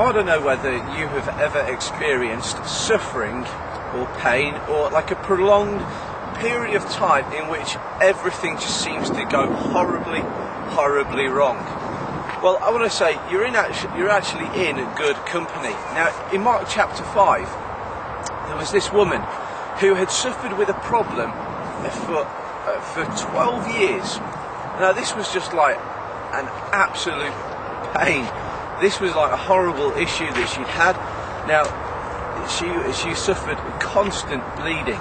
Now, I don't know whether you have ever experienced suffering or pain or like a prolonged period of time in which everything just seems to go horribly, horribly wrong. Well, I want to say you're actually in good company. Now, in Mark chapter 5, there was this woman who had suffered with a problem for 12 years. Now, this was just like an absolute pain. This was like a horrible issue that she'd had. Now, she suffered constant bleeding.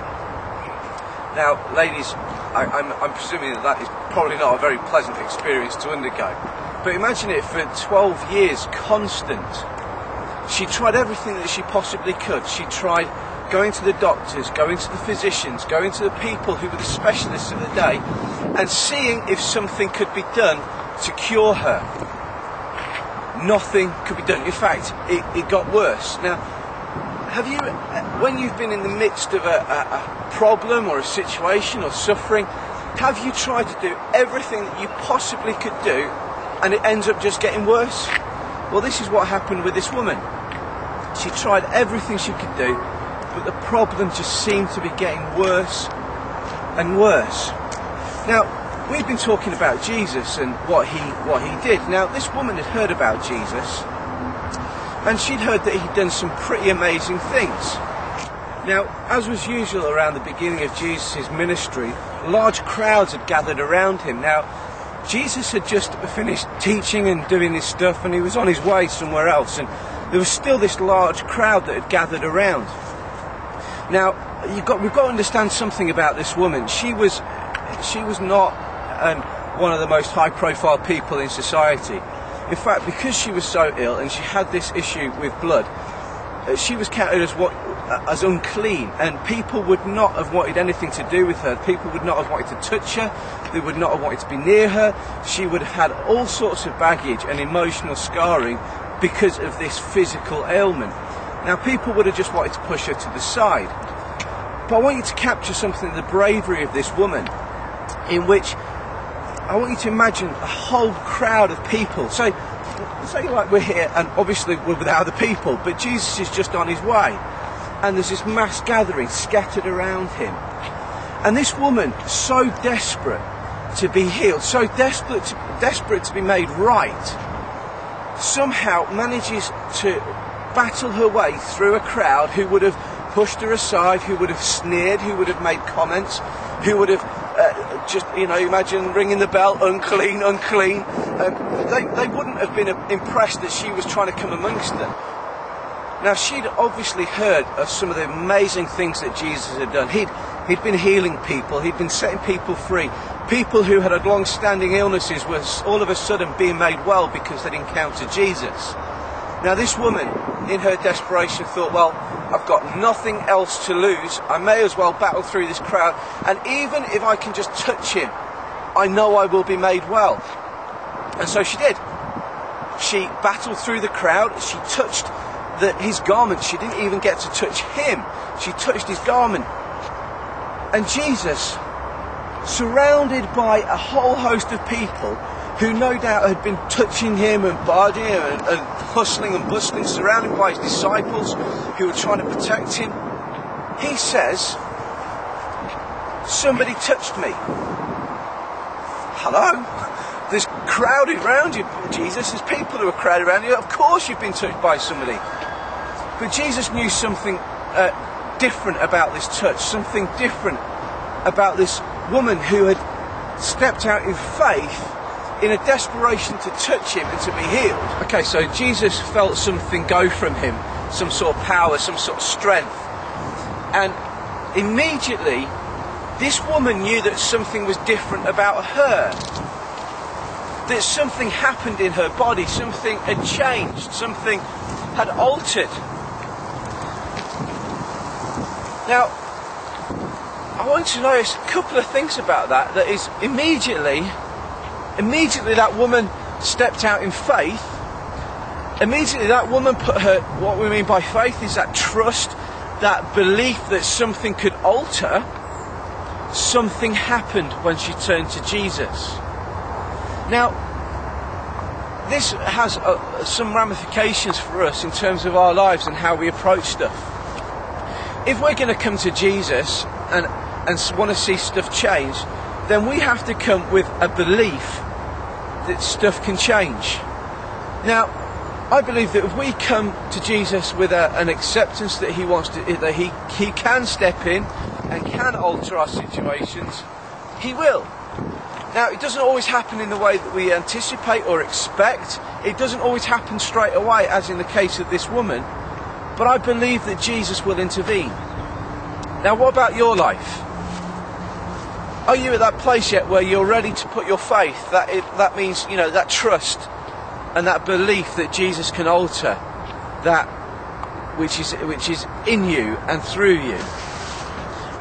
Now, ladies, I'm presuming that is probably not a very pleasant experience to undergo. But imagine it for 12 years, constant. She tried everything that she possibly could. She tried going to the doctors, going to the physicians, going to the people who were the specialists of the day, and seeing if something could be done to cure her. Nothing could be done. In fact, it got worse. Now, have you, when you've been in the midst of a problem or a situation or suffering, have you tried to do everything that you possibly could do and it ends up just getting worse? Well, this is what happened with this woman. She tried everything she could do, but the problem just seemed to be getting worse and worse. Now, we've been talking about Jesus and what he did. Now, this woman had heard about Jesus, and she'd heard that he'd done some pretty amazing things. Now, as was usual around the beginning of Jesus' ministry, large crowds had gathered around him. Now, Jesus had just finished teaching and doing his stuff, and he was on his way somewhere else, and there was still this large crowd that had gathered around. Now, we've got to understand something about this woman. She was not one of the most high-profile people in society. In fact, because she was so ill and she had this issue with blood, she was counted as unclean, and people would not have wanted anything to do with her. People would not have wanted to touch her. They would not have wanted to be near her. She would have had all sorts of baggage and emotional scarring because of this physical ailment. Now, people would have just wanted to push her to the side. But I want you to capture something of the bravery of this woman, in which I want you to imagine a whole crowd of people. Say like we're here, and obviously we're with other people, but Jesus is just on his way, and there's this mass gathering scattered around him. And this woman, so desperate to be healed, so desperate to be made right, somehow manages to battle her way through a crowd who would have pushed her aside, who would have sneered, who would have made comments, who would have imagine ringing the bell, unclean, unclean. They wouldn't have been impressed that she was trying to come amongst them. Now, she'd obviously heard of some of the amazing things that Jesus had done. He'd been healing people, he'd been setting people free. People who had long-standing illnesses were all of a sudden being made well because they'd encountered Jesus. Now, this woman, in her desperation, thought, well, I've got nothing else to lose. I may as well battle through this crowd. And even if I can just touch him, I know I will be made well. And so she did. She battled through the crowd. She touched his garment. She didn't even get to touch him. She touched his garment. And Jesus, surrounded by a whole host of people who no doubt had been touching him and bodying him and hustling and bustling, surrounded by his disciples who were trying to protect him, he says, somebody touched me. Hello? There's crowded around you, Jesus. There's people who are crowded around you. Of course you've been touched by somebody. But Jesus knew something different about this touch, something different about this woman who had stepped out in faith in a desperation to touch him and to be healed. Okay, so Jesus felt something go from him, some sort of power, some sort of strength. And immediately, this woman knew that something was different about her. That something happened in her body, something had changed, something had altered. Now, I want to notice a couple of things about that. That is, immediately that woman stepped out in faith. Immediately that woman put her, what we mean by faith is that trust, that belief that something could alter. Something happened when she turned to Jesus. Now, this has some ramifications for us in terms of our lives and how we approach stuff. If we're going to come to Jesus and want to see stuff change, then we have to come with a belief that stuff can change. Now, I believe that if we come to Jesus with an acceptance that he wants to, that he can step in and can alter our situations, he will. Now, it doesn't always happen in the way that we anticipate or expect. It doesn't always happen straight away, as in the case of this woman. But I believe that Jesus will intervene. Now, what about your life? Are you at that place yet where you're ready to put your faith? That means, that trust and that belief that Jesus can alter that which is in you and through you.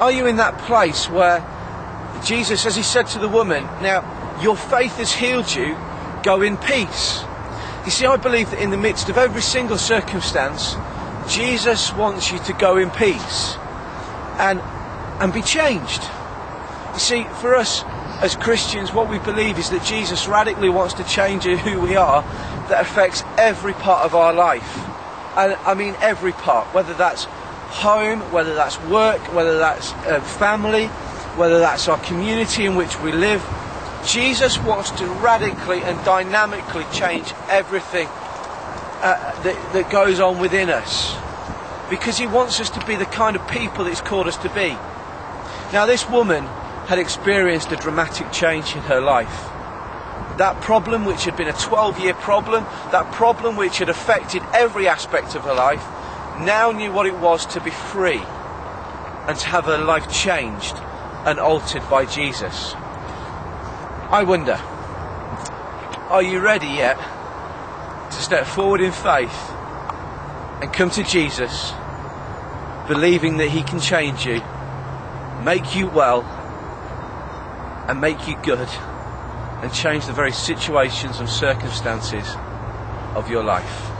Are you in that place where Jesus, as he said to the woman, now your faith has healed you, go in peace? You see, I believe that in the midst of every single circumstance, Jesus wants you to go in peace and be changed. You see, for us as Christians, what we believe is that Jesus radically wants to change who we are. That affects every part of our life. And I mean every part, whether that's home, whether that's work, whether that's family, whether that's our community in which we live. Jesus wants to radically and dynamically change everything that goes on within us, because he wants us to be the kind of people that he's called us to be. Now, this woman had experienced a dramatic change in her life. That problem, which had been a 12-year problem, that problem which had affected every aspect of her life, now knew what it was to be free and to have her life changed and altered by Jesus. I wonder, are you ready yet to step forward in faith and come to Jesus, believing that he can change you, make you well, and make you good, and change the very situations and circumstances of your life?